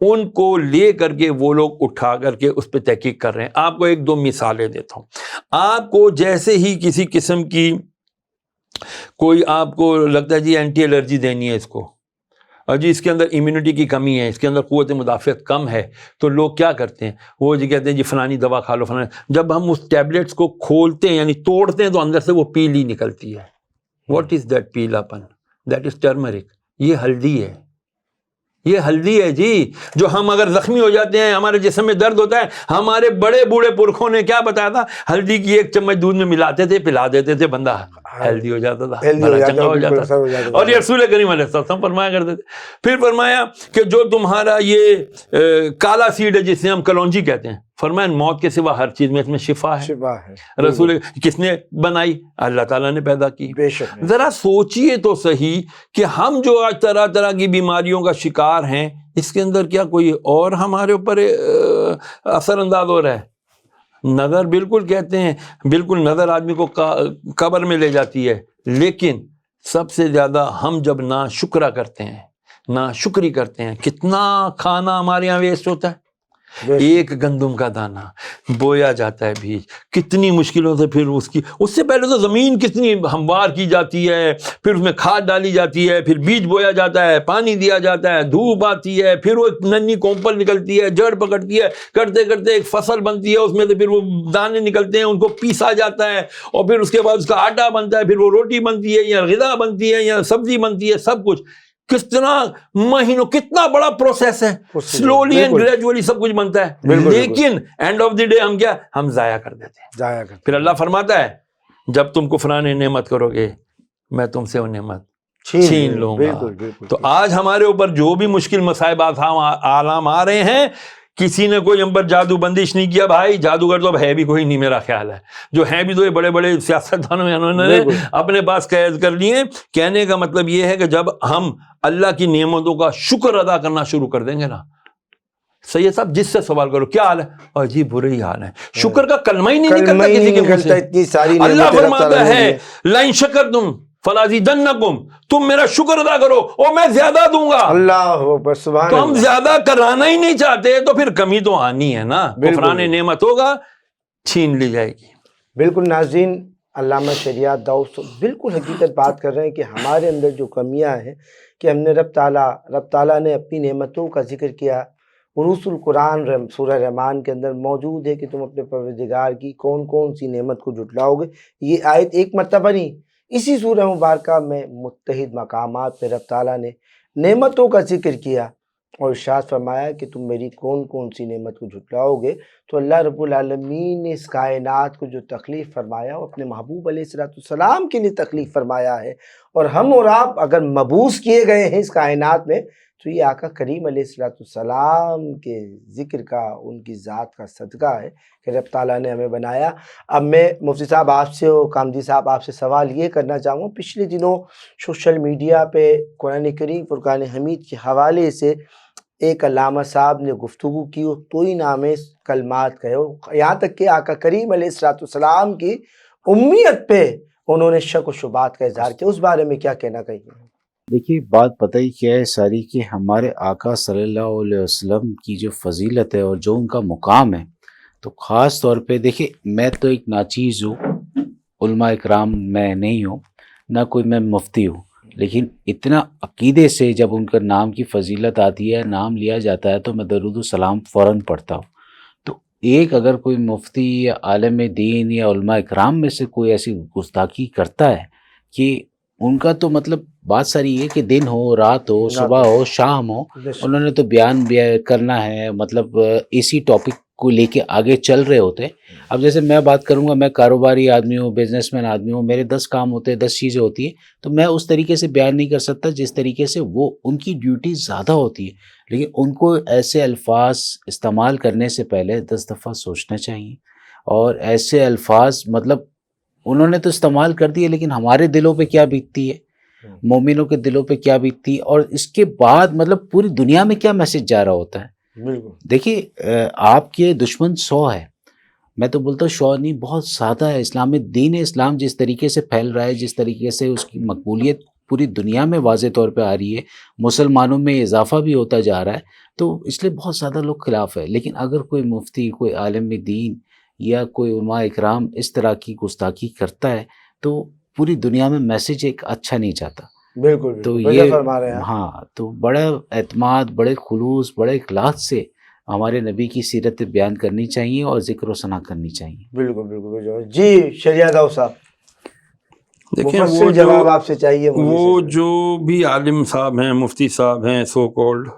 ان کو لے کر کے وہ لوگ اٹھا کر کے اس پہ تحقیق کر رہے ہیں. آپ کو 1-2 مثالیں دیتا ہوں. آپ کو جیسے ہی کسی قسم کی کوئی آپ کو لگتا ہے جی اینٹی الرجی دینی ہے اس کو، اور جی اس کے اندر امیونٹی کی کمی ہے، اس کے اندر قوت مدافعت کم ہے، تو لوگ کیا کرتے ہیں؟ وہ جی کہتے ہیں جی فلانی دوا کھا لو فلانی. جب ہم اس ٹیبلیٹس کو کھولتے ہیں یعنی توڑتے ہیں تو اندر سے وہ پیلی نکلتی ہے. واٹ از دیٹ پیلا پن؟ That is turmeric. یہ ہلدی ہے. یہ ہلدی ہے جی. جو ہم اگر زخمی ہو جاتے ہیں، ہمارے جسم میں درد ہوتا ہے، ہمارے بڑے بوڑھے پرکھوں نے کیا بتایا تھا؟ ہلدی کی 1 چمچ دودھ میں ملاتے تھے، پلا دیتے تھے، بندہ ہیلدی ہو جاتا تھا، بڑا چنگا ہو جاتا تھا. اور یہ رسول کریم علیہ السلام فرمایا کرتے تھے. پھر فرمایا کہ جو تمہارا یہ کالا سیڈ ہے جسے ہم کلونجی کہتے ہیں، فرمایا موت کے سوا ہر چیز میں اس میں شفا ہے. رسول کس نے بنائی؟ اللہ تعالیٰ نے پیدا کی. ذرا سوچئے تو صحیح کہ ہم جو آج طرح طرح کی بیماریوں کا شکار ہیں، اس کے اندر کیا کوئی اور ہمارے اوپر اثر انداز ہو رہا ہے؟ نظر بالکل کہتے ہیں، بالکل نظر آدمی کو قبر میں لے جاتی ہے، لیکن سب سے زیادہ ہم جب ناشکرا کرتے ہیں، ناشکری کرتے ہیں، کتنا کھانا ہمارے یہاں ویسٹ ہوتا ہے. 1 گندم کا دانہ بویا جاتا ہے بیج، کتنی مشکلوں سے پھر اس سے پہلے تو زمین کتنی ہموار کی جاتی ہے، پھر اس میں کھاد ڈالی جاتی ہے، پھر بیج بویا جاتا ہے، پانی دیا جاتا ہے، دھوپ آتی ہے، پھر وہ ننھی کومپل نکلتی ہے، جڑ پکڑتی ہے، کرتے کرتے ایک فصل بنتی ہے، اس میں سے پھر وہ دانے نکلتے ہیں، ان کو پیسا جاتا ہے، اور پھر اس کے بعد اس کا آٹا بنتا ہے، پھر وہ روٹی بنتی ہے یا غذا بنتی ہے یا سبزی بنتی ہے. سب کچھ کس طرح مہینوں، کتنا بڑا پروسیس ہے، سلولی اینڈ گریجولی سب کچھ بنتا ہے. لیکن اینڈ آف دی ڈے ہم ضائع کر دیتے ہیں. پھر اللہ فرماتا ہے جب تم کفران نعمت کرو گے میں تم سے وہ نعمت چھین لوں گا. تو آج ہمارے اوپر جو بھی مشکل مصائب آلام آ رہے ہیں، کسی نے کوئی ہم پر جادو بندش نہیں کیا بھائی. جادوگر تو اب ہے بھی کوئی نہیں میرا خیال ہے. جو ہیں بھی تو یہ بڑے بڑے سیاستدانوں ہیں, انہوں نے اپنے پاس قید کر لیے. کہنے کا مطلب یہ ہے کہ جب ہم اللہ کی نعمتوں کا شکر ادا کرنا شروع کر دیں گے نا, سید صاحب جس سے سوال کرو کیا حال ہے, اور جی برے ہی حال ہے, شکر کا کلمہ ہی نہیں نکلتا کسی کے منہ سے. اتنی ساری اللہ فرماتا ہے لئن شکرتم فلازیدنکم, تم میرا شکر ادا کرو اور میں زیادہ دوں گا. اللہ اکبر سبحان تو ہم اللہ. زیادہ کرانا ہی نہیں چاہتے تو پھر کمی تو آنی ہے نا. کفران نعمت ہوگا, چھین لی جائے گی. بالکل ناظرین, علامہ شریعت داؤد بالکل حقیقت بات کر رہے ہیں کہ ہمارے اندر جو کمیاں ہیں کہ ہم نے رب تعالیٰ نے اپنی نعمتوں کا ذکر کیا. عروس القرآن سورہ رحمان کے اندر موجود ہے کہ تم اپنے پروردگار کی کون کون سی نعمت کو جھٹلاؤ گے. یہ آیت ایک مرتبہ نہیں, اسی سورہ مبارکہ میں متعدد مقامات پہ رب تعالیٰ نے نعمتوں کا ذکر کیا اور ارشاد فرمایا کہ تم میری کون کون سی نعمت کو جھٹلاؤ گے. تو اللہ رب العالمین نے اس کائنات کو جو تخلیق فرمایا وہ اپنے محبوب علیہ السلام کے لیے تخلیق فرمایا ہے. اور ہم اور آپ اگر مبعوث کیے گئے ہیں اس کائنات میں تو یہ آقا کریم علیہ السلام کے ذکر کا, ان کی ذات کا صدقہ ہے کہ رب تعالیٰ نے ہمیں بنایا. اب میں مفتی صاحب آپ سے اور کامدی صاحب آپ سے سوال یہ کرنا چاہوں گا, پچھلے دنوں سوشل میڈیا پہ قرآن کریم فرقان حمید کے حوالے سے ایک علامہ صاحب نے گفتگو کی اور توئی نامے کلمات کہے, یہاں تک کہ آقا کریم علیہ السلام کی امیت پہ انہوں نے شک و شبہات کا اظہار کیا. اس بارے میں کیا کہنا کہیں؟ دیکھیے بات پتہ ہی کیا ہے ساری کہ ہمارے آقا صلی اللہ علیہ وسلم کی جو فضیلت ہے اور جو ان کا مقام ہے, تو خاص طور پہ دیکھیے میں تو ایک ناچیز ہوں, علماء اکرام میں نہیں ہوں, نہ کوئی میں مفتی ہوں, لیکن اتنا عقیدے سے جب ان کا نام کی فضیلت آتی ہے, نام لیا جاتا ہے, تو میں درود و سلام فوراً پڑھتا ہوں. تو ایک اگر کوئی مفتی یا عالم دین یا علماء اکرام میں سے کوئی ایسی گستاخی کرتا ہے کہ ان کا تو مطلب بات ساری یہ کہ دن ہو رات ہو صبح ہو شام ہو, انہوں نے تو بیان کرنا ہے, مطلب اسی ٹاپک کو لے کے آگے چل رہے ہوتے. اب جیسے میں بات کروں گا, میں کاروباری آدمی ہوں, بزنس مین آدمی ہوں, میرے 10 کام ہوتے ہیں, 10 چیزیں ہوتی ہیں, تو میں اس طریقے سے بیان نہیں کر سکتا جس طریقے سے وہ, ان کی ڈیوٹی زیادہ ہوتی ہے. لیکن ان کو ایسے الفاظ استعمال کرنے سے پہلے 10 دفعہ سوچنا چاہیے. اور ایسے الفاظ مطلب انہوں نے تو استعمال کر دیے, لیکن ہمارے دلوں پہ کیا بیتتی ہے, مومنوں کے دلوں پہ کیا بیتتی ہے, اور اس کے بعد مطلب پوری دنیا میں کیا میسج جا رہا ہوتا ہے. دیکھیے آپ کے دشمن 100 ہے, میں تو بولتا ہوں 100 نہیں, بہت زیادہ ہے. اسلام دین اسلام جس طریقے سے پھیل رہا ہے, جس طریقے سے اس کی مقبولیت پوری دنیا میں واضح طور پہ آ رہی ہے, مسلمانوں میں اضافہ بھی ہوتا جا رہا ہے, تو اس لیے بہت زیادہ لوگ خلاف ہے. لیکن اگر کوئی مفتی, کوئی عالم دین یا کوئی علماء اکرام اس طرح کی گستاخی کرتا ہے تو پوری دنیا میں میسج ایک اچھا نہیں جاتا. بالکل تو یہ ہاں, تو بڑا اعتماد, بڑے خلوص, بڑے اخلاص سے ہمارے نبی کی سیرت بیان کرنی چاہیے اور ذکر و ثنا کرنی چاہیے. بالکل بالکل. جی شریعت داؤد صاحب, دیکھیں وہ جواب آپ سے چاہیے. وہ جو بھی عالم صاحب ہیں, مفتی صاحب ہیں سو کالڈ,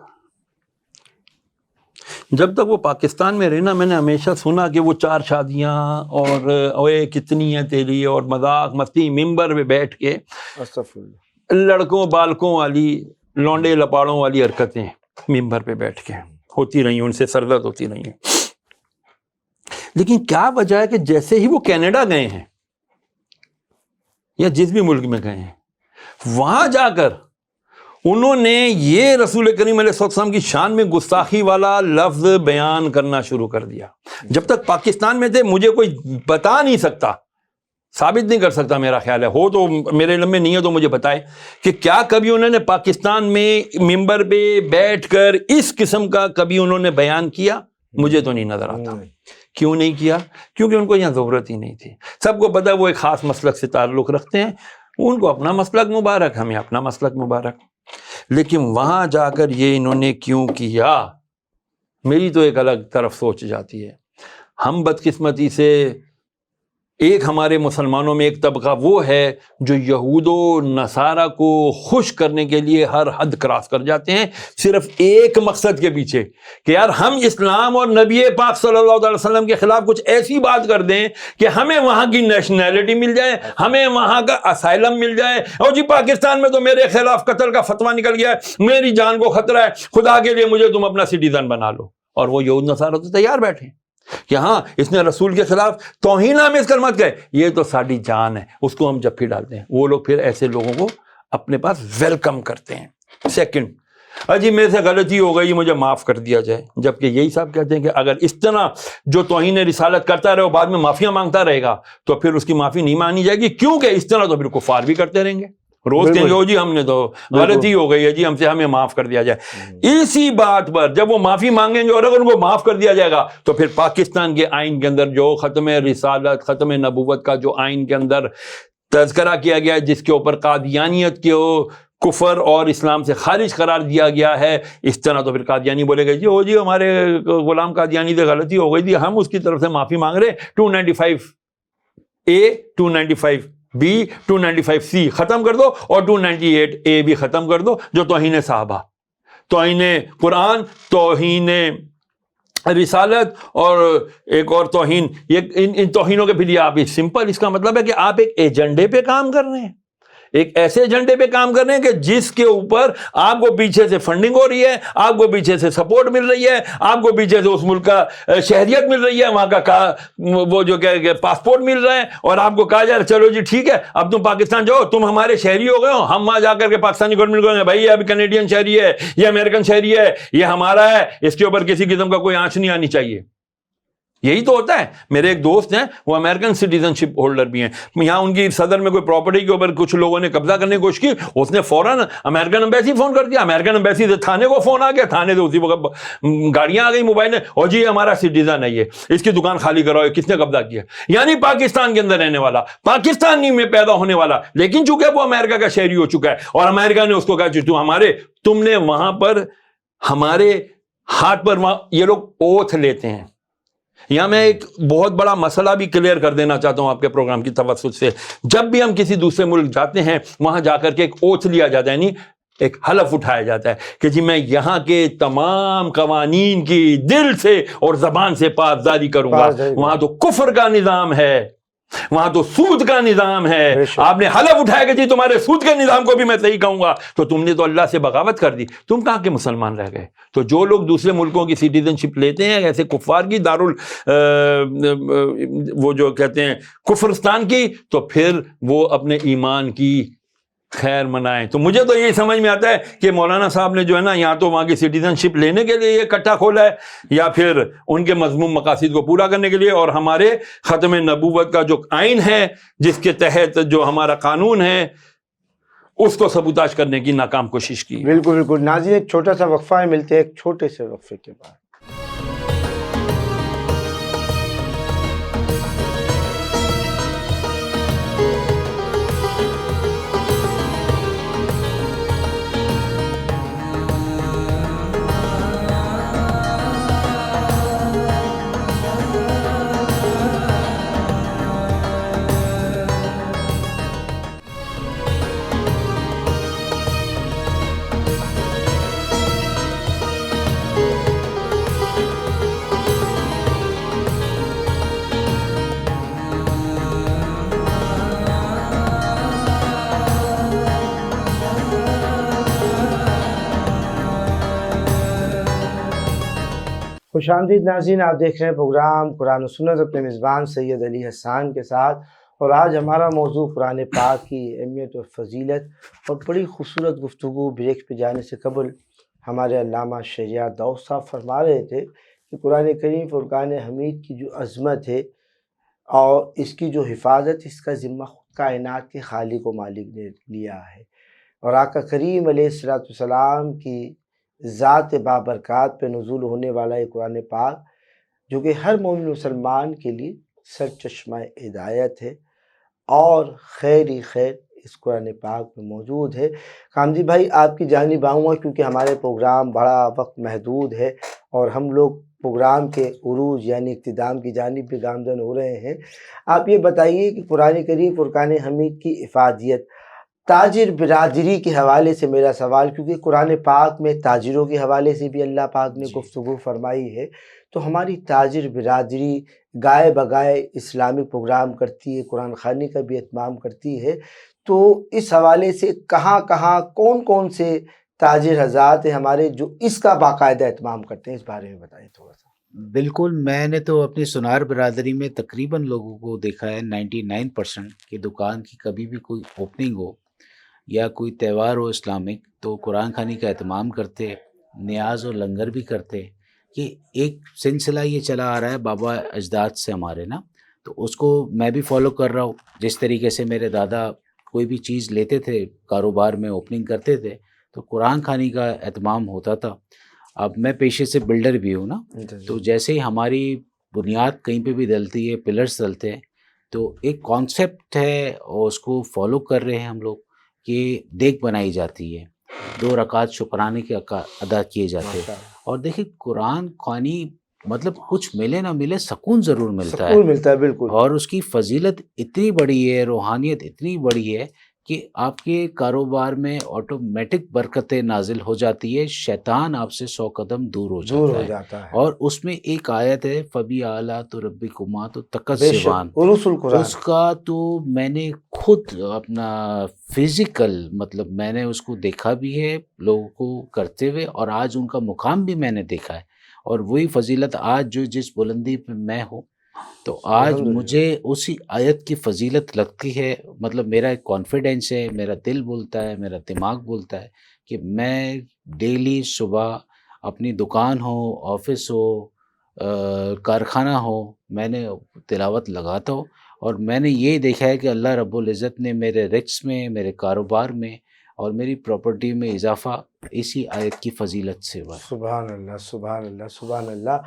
جب تک وہ پاکستان میں رہنا, میں نے ہمیشہ سنا کہ وہ 4 شادیاں اور اوے کتنی ہیں تیری, اور مذاق مستی, ممبر پہ بیٹھ کے لڑکوں بالکوں والی, لونڈے لپاڑوں والی حرکتیں ممبر پہ بیٹھ کے ہوتی رہی, ان سے سرزد ہوتی رہی ہیں. لیکن کیا وجہ ہے کہ جیسے ہی وہ کینیڈا گئے ہیں یا جس بھی ملک میں گئے ہیں, وہاں جا کر انہوں نے یہ رسول کریم علیہ السلام کی شان میں گستاخی والا لفظ بیان کرنا شروع کر دیا. جب تک پاکستان میں تھے مجھے کوئی بتا نہیں سکتا, ثابت نہیں کر سکتا, میرا خیال ہے, ہو تو میرے علم میں نہیں ہے تو مجھے بتائے کہ کیا کبھی انہوں نے پاکستان میں ممبر پہ بیٹھ کر اس قسم کا کبھی انہوں نے بیان کیا. مجھے تو نہیں نظر آتا. کیوں نہیں کیا؟ کیونکہ ان کو یہاں ضرورت ہی نہیں تھی. سب کو پتہ وہ ایک خاص مسلک سے تعلق رکھتے ہیں, ان کو اپنا مسلک مبارک, ہمیں اپنا مسلک مبارک. لیکن وہاں جا کر یہ انہوں نے کیوں کیا, میری تو ایک الگ طرف سوچ جاتی ہے. ہم بدقسمتی سے ایک ہمارے مسلمانوں میں ایک طبقہ وہ ہے جو یہود و نصارہ کو خوش کرنے کے لیے ہر حد کراس کر جاتے ہیں, صرف ایک مقصد کے پیچھے کہ یار ہم اسلام اور نبی پاک صلی اللہ علیہ وسلم کے خلاف کچھ ایسی بات کر دیں کہ ہمیں وہاں کی نیشنلٹی مل جائے, ہمیں وہاں کا اسائلم مل جائے, اور جی پاکستان میں تو میرے خلاف قتل کا فتویٰ نکل گیا ہے, میری جان کو خطرہ ہے, خدا کے لیے مجھے تم اپنا سٹیزن بنا لو. اور وہ یہود نصارہ تو تیار بیٹھے کہ ہاں اس نے رسول کے خلاف توہین آمیز کلمات کہے، یہ تو ساری جان ہے، اس کو ہم جب پھر ڈالتے ہیں، وہ لوگ پھر ایسے لوگوں کو اپنے پاس ویلکم کرتے ہیں۔ سیکنڈ، اجی میرے سے غلطی ہو گئی، مجھے معاف کر دیا جائے، جبکہ یہی صاحب کہتے ہیں کہ اگر اس طرح جو توہین رسالت کرتا رہے اور بعد میں معافیاں مانگتا رہے گا تو پھر اس کی معافی نہیں مانی جائے گی، کیونکہ اس طرح تو پھر کفار بھی کرتے رہیں گے، روز کہیں گے جی ہم نے تو غلطی ہو گئی ہے جی، ہم سے ہمیں معاف کر دیا جائے۔ اسی بات پر جب وہ معافی مانگیں گے اور اگر ان کو معاف کر دیا جائے گا تو پھر پاکستان کے آئین کے اندر جو ختم رسالت، ختم نبوت کا جو آئین کے اندر تذکرہ کیا گیا ہے، جس کے اوپر قادیانیت کے کفر اور اسلام سے خارج قرار دیا گیا ہے، اس طرح تو پھر قادیانی بولے گا جی ہمارے غلام قادیانی سے غلطی ہو گئی تھی، ہم اس کی طرف سے معافی مانگ رہے ہیں، 295A 295B 295C ختم کر دو اور 298A بھی ختم کر دو، جو توہین صحابہ، توہین قرآن، توہین رسالت اور ایک اور توہین، یہ ان توہینوں کے پھر آپ سمپل، اس کا مطلب ہے کہ آپ ایک ایجنڈے پہ کام کر رہے ہیں، ایک ایسے ایجنڈے پہ کام کر رہے ہیں کہ جس کے اوپر آپ کو پیچھے سے فنڈنگ ہو رہی ہے، آپ کو پیچھے سے سپورٹ مل رہی ہے، آپ کو پیچھے سے اس ملک کا شہریت مل رہی ہے، وہاں کا وہ جو کہ پاسپورٹ مل رہا ہے، اور آپ کو کہا جا رہا ہے چلو جی ٹھیک ہے اب تم پاکستان جاؤ، تم ہمارے شہری ہو گئے ہو، ہم وہاں جا کر کے پاکستانی گورنمنٹ کو بھائی یہ ابھی کینیڈین شہری ہے، یہ امریکن شہری ہے، یہ ہمارا ہے، اس کے اوپر کسی قسم کا کوئی آنچ نہیں آنی چاہیے۔ یہی تو ہوتا ہے۔ میرے ایک دوست ہیں، وہ امریکن سٹیزن شپ ہولڈر بھی ہیں، یہاں ان کی صدر میں کوئی پراپرٹی کے اوپر کچھ لوگوں نے قبضہ کرنے کی کوشش کی، اس نے فوراً امریکن امبیسی فون کر دیا، امریکن امبیسی سے تھانے کو فون آ گیا، تھانے سے اسی وقت گاڑیاں آ گئی، موبائل میں، اور جی ہمارا سٹیزن ہے، یہ اس کی دکان خالی کراؤ، کس نے قبضہ کیا؟ یعنی پاکستان کے اندر رہنے والا، پاکستانی میں پیدا ہونے والا، لیکن چونکہ وہ امریکہ کا شہری ہو چکا ہے، اور امریکہ نے اس کو کہا تم نے وہاں پر ہمارے ہاتھ پر، وہاں یہ لوگ اوتھ لیتے ہیں۔ یہاں میں ایک بہت بڑا مسئلہ بھی کلیئر کر دینا چاہتا ہوں آپ کے پروگرام کی توسط سے، جب بھی ہم کسی دوسرے ملک جاتے ہیں وہاں جا کر کے ایک اوتھ لیا جاتا ہے، یعنی ایک حلف اٹھایا جاتا ہے کہ جی میں یہاں کے تمام قوانین کی دل سے اور زبان سے پاسداری کروں گا۔ وہاں تو کفر کا نظام ہے، وہاں تو سود کا نظام ہے، آپ نے حلف اٹھایا کہ جی تمہارے سود کے نظام کو بھی میں صحیح کہوں گا، تو تم نے تو اللہ سے بغاوت کر دی، تم کہاں کے مسلمان رہ گئے؟ تو جو لوگ دوسرے ملکوں کی سٹیزن شپ لیتے ہیں، ایسے کفار کی وہ جو کہتے ہیں کفرستان کی، تو پھر وہ اپنے ایمان کی خیر منائیں۔ تو مجھے تو یہی سمجھ میں آتا ہے کہ مولانا صاحب نے جو ہے نا، یا تو وہاں کی سٹیزن شپ لینے کے لیے یہ کٹا کھولا ہے، یا پھر ان کے مذموم مقاصد کو پورا کرنے کے لیے، اور ہمارے ختم نبوت کا جو آئین ہے، جس کے تحت جو ہمارا قانون ہے، اس کو سبوتاج کرنے کی ناکام کوشش کی۔ بالکل بالکل۔ ناظرین ایک چھوٹا سا وقفہ ہے، ملتے ہیں ایک چھوٹے سے وقفے کے بعد۔ خوش آمدید ناظرین، آپ دیکھ رہے ہیں پروگرام قرآن و سنت اپنے میزبان سید علی حسان کے ساتھ، اور آج ہمارا موضوع قرآن پاک کی اہمیت و فضیلت، اور بڑی خوبصورت گفتگو۔ بریک پہ جانے سے قبل ہمارے علامہ شہریار داؤد صاحب فرما رہے تھے کہ قرآن کریم فرقان حمید کی جو عظمت ہے اور اس کی جو حفاظت، اس کا ذمہ خود کائنات کے خالق و مالک نے لیا ہے، اور آقا کریم علیہ السلام کی ذات بابرکات پہ نزول ہونے والا یہ قرآن پاک، جو کہ ہر مومن مسلمان کے لیے سر چشمہ ہدایت ہے، اور خیر ہی خیر اس قرآن پاک میں موجود ہے۔ کامجی بھائی آپ کی جانب آؤں گا، کیونکہ ہمارے پروگرام بڑا وقت محدود ہے اور ہم لوگ پروگرام کے عروج یعنی اختتام کی جانب بھی گامزن ہو رہے ہیں۔ آپ یہ بتائیے کہ قرآن کریم فرقان حمید کی افادیت، تاجر برادری کے حوالے سے میرا سوال، کیونکہ قرآن پاک میں تاجروں کے حوالے سے بھی اللہ پاک نے گفتگو فرمائی ہے، تو ہماری تاجر برادری گائے بگائے اسلامک پروگرام کرتی ہے، قرآن خوانی کا بھی اہتمام کرتی ہے، تو اس حوالے سے کہاں کہاں کون کون سے تاجر حضرات ہیں ہمارے جو اس کا باقاعدہ اہتمام کرتے ہیں، اس بارے میں بتائیں تھوڑا سا۔ بالکل، میں نے تو اپنی سنار برادری میں تقریباً لوگوں کو دیکھا ہے 99% کہ دکان کی کبھی بھی کوئی اوپننگ ہو یا کوئی تہوار ہو اسلامک تو قرآن خوانی کا اہتمام کرتے، نیاز اور لنگر بھی کرتے۔ کہ ایک سلسلہ یہ چلا آ رہا ہے بابا اجداد سے ہمارے نا، تو اس کو میں بھی فالو کر رہا ہوں۔ جس طریقے سے میرے دادا کوئی بھی چیز لیتے تھے، کاروبار میں اوپننگ کرتے تھے تو قرآن خوانی کا اہتمام ہوتا تھا۔ اب میں پیشے سے بلڈر بھی ہوں نا، تو جیسے ہی ہماری بنیاد کہیں پہ بھی ڈلتی ہے، پلرز ڈلتے ہیں، تو ایک کانسیپٹ ہے اور اس کو فالو کر رہے ہیں ہم لوگ کہ دیگ بنائی جاتی ہے، 2 رکعت شکرانے کے ادا کیے جاتے ہیں۔ اور دیکھیں قرآن خوانی مطلب کچھ ملے نہ ملے سکون ضرور ملتا ہے، سکون ملتا ہے، بالکل۔ اور اس کی فضیلت اتنی بڑی ہے، روحانیت اتنی بڑی ہے کہ آپ کے کاروبار میں آٹومیٹک برکتیں نازل ہو جاتی ہے، شیطان آپ سے 100 قدم دور ہو جاتا ہے۔ اور اس میں ایک آیت ہے فبی اعلیٰ تو ربکما تو تکذبان، عروس القرآن، اس کا تو میں نے خود اپنا فزیکل مطلب میں نے اس کو دیکھا بھی ہے لوگوں کو کرتے ہوئے، اور آج ان کا مقام بھی میں نے دیکھا ہے۔ اور وہی فضیلت آج جو جس بلندی پہ میں ہوں تو آج مجھے اسی آیت کی فضیلت لگتی ہے۔ مطلب میرا ایک کانفیڈینس ہے، میرا دل بولتا ہے، میرا دماغ بولتا ہے کہ میں ڈیلی صبح اپنی دکان ہو، آفس ہو، کارخانہ ہو، میں نے تلاوت لگاتا ہوں۔ اور میں نے یہ دیکھا ہے کہ اللہ رب العزت نے میرے رزق میں، میرے کاروبار میں اور میری پراپرٹی میں اضافہ اسی آیت کی فضیلت سے ہوا ہے۔ سبحان اللہ، سبحان اللہ، سبحان اللہ۔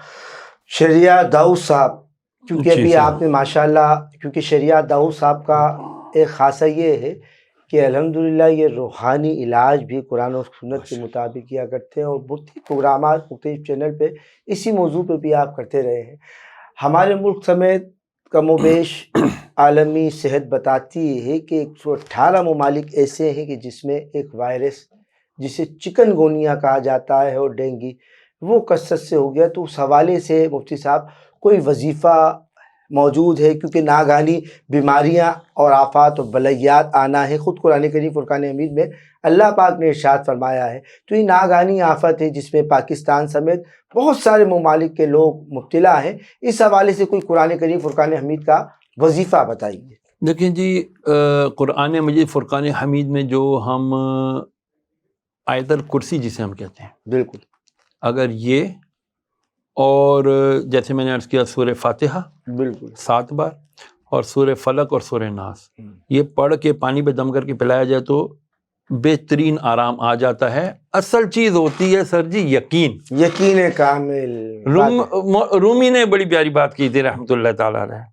شریعہ داؤد صاحب، کیونکہ ابھی آپ نے ماشاءاللہ، کیونکہ شریعہ داؤد صاحب کا ایک خاصہ یہ ہے کہ الحمدللہ یہ روحانی علاج بھی قرآن و سنت کے مطابق کیا کرتے ہیں، اور مختلف پروگرامات مختلف چینل پہ اسی موضوع پہ بھی آپ کرتے رہے ہیں۔ ہمارے ملک سمیت کم و بیش عالمی صحت بتاتی ہے کہ 118 ممالک ایسے ہیں کہ جس میں ایک وائرس جسے چکن گونیا کہا جاتا ہے اور ڈینگی وہ کثرت سے ہو گیا۔ تو اس حوالے سے مفتی صاحب کوئی وظیفہ موجود ہے؟ کیونکہ ناگہانی بیماریاں اور آفات اور بلیات آنا ہے، خود قرآن کریم فرقان حمید میں اللہ پاک نے ارشاد فرمایا ہے۔ تو یہ ناگہانی آفت ہے جس میں پاکستان سمیت بہت سارے ممالک کے لوگ مبتلا ہیں، اس حوالے سے کوئی قرآن کریم فرقان حمید کا وظیفہ بتائیے۔ دیکھیں جی، قرآن مجید فرقان حمید میں جو ہم آیت الکرسی جسے ہم کہتے ہیں، بالکل، اگر یہ اور جیسے میں نے عرض کیا سورہ فاتحہ بالکل 7 بار اور سورہ فلق اور سورہ ناس، یہ پڑھ کے پانی پہ دم کر کے پلایا جائے تو بہترین آرام آ جاتا ہے۔ اصل چیز ہوتی ہے سر جی یقین، یقین کامل۔ رومی نے بڑی پیاری بات کی تھی رحمۃ اللہ تعالیٰ علیہ۔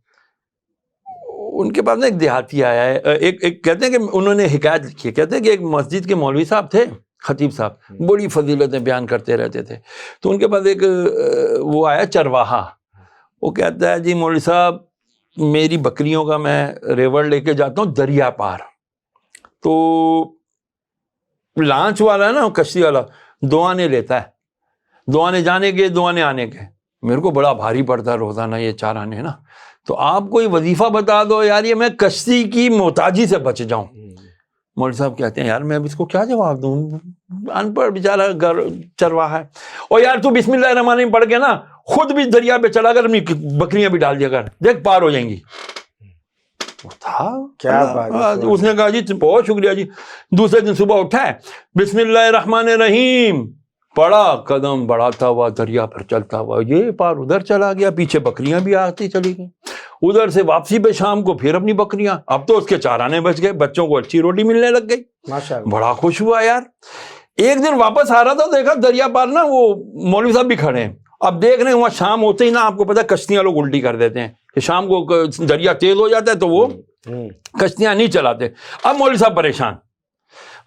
ان کے پاس نا ایک دیہاتی آیا ہے، ایک کہتے ہیں کہ انہوں نے حکایت لکھی ہے، کہتے ہیں کہ ایک مسجد کے مولوی صاحب تھے، خطیب صاحب، بڑی فضیلتیں بیان کرتے رہتے تھے۔ تو ان کے پاس ایک وہ آیا چرواہا، وہ کہتا ہے جی مولوی صاحب میری بکریوں کا میں ریوڑ لے کے جاتا ہوں دریا پار، تو لانچ والا ہے نا کشتی والا، 2 آنے لیتا ہے، 2 آنے جانے کے 2 آنے آنے کے، میرے کو بڑا بھاری پڑتا ہے روزانہ یہ 4 آنے نا، تو آپ کوئی وظیفہ بتا دو یار یہ میں کشتی کی محتاجی سے بچ جاؤں۔ مولوی صاحب کہتے ہیں یار میں اب اس کو کیا جواب دوں، ان پڑھ بیچارہ چرواہا ہے، اور یار تو بسم اللہ الرحمن الرحیم پڑھ کے نا خود بھی دریا پہ چلا کر اپنی بکریاں بھی ڈال دیا کر، دیکھ پار ہو جائیں گی۔ کیا بات، اس نے کہا جی بہت شکریہ جی۔ دوسرے دن صبح اٹھا ہے، بسم اللہ الرحمن الرحیم پڑھا، قدم بڑھاتا ہوا دریا پر چلتا ہوا یہ پار ادھر چلا گیا، پیچھے بکریاں بھی آتی چلی گئیں، ادھر سے واپسی پہ شام کو پھر اپنی بکریاں، اب تو اس کے 4 آنے بچ گئے، بچوں کو اچھی روٹی ملنے لگ گئی، ماشاءاللہ، بڑا خوش ہوا یار۔ ایک دن واپس آ رہا تھا، دیکھا دریا پار نا وہ مولوی صاحب بھی کھڑے ہیں، اب دیکھ رہے ہیں وہاں شام ہوتے ہی نا آپ کو پتا کشتیاں لوگ الٹی کر دیتے ہیں کہ شام کو دریا تیز ہو جاتا ہے تو وہ کشتیاں نہیں چلاتے۔ اب مولوی صاحب پریشان،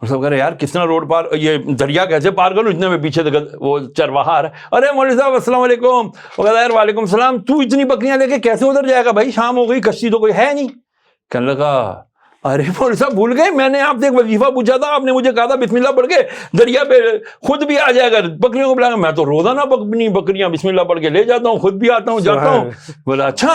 صاحب کہہ رہے یار کس طرح روڈ پار یہ دریا کیسے پار کروں، اتنے میں پیچھے وہ چرواہا آ رہا ہے، ارے مولوی صاحب السلام علیکم، وہ کہتا ہے یار وعلیکم السلام، تو اتنی بکریاں لے کے کیسے ادھر جائے گا بھائی، شام ہو گئی کشتی تو کوئی ہے نہیں۔ کہنے لگا ارے مولوی صاحب بھول گئے، میں نے آپ سے ایک وظیفہ پوچھا تھا، آپ نے مجھے کہا تھا بسم اللہ پڑھ کے دریا پہ خود بھی آ جائے گا، بکریوں کو بلاؤں، میں تو روزانہ اپنی بکریاں بسم اللہ پڑھ کے لے جاتا ہوں، خود بھی آتا ہوں جاتا ہوں۔ بولا اچھا،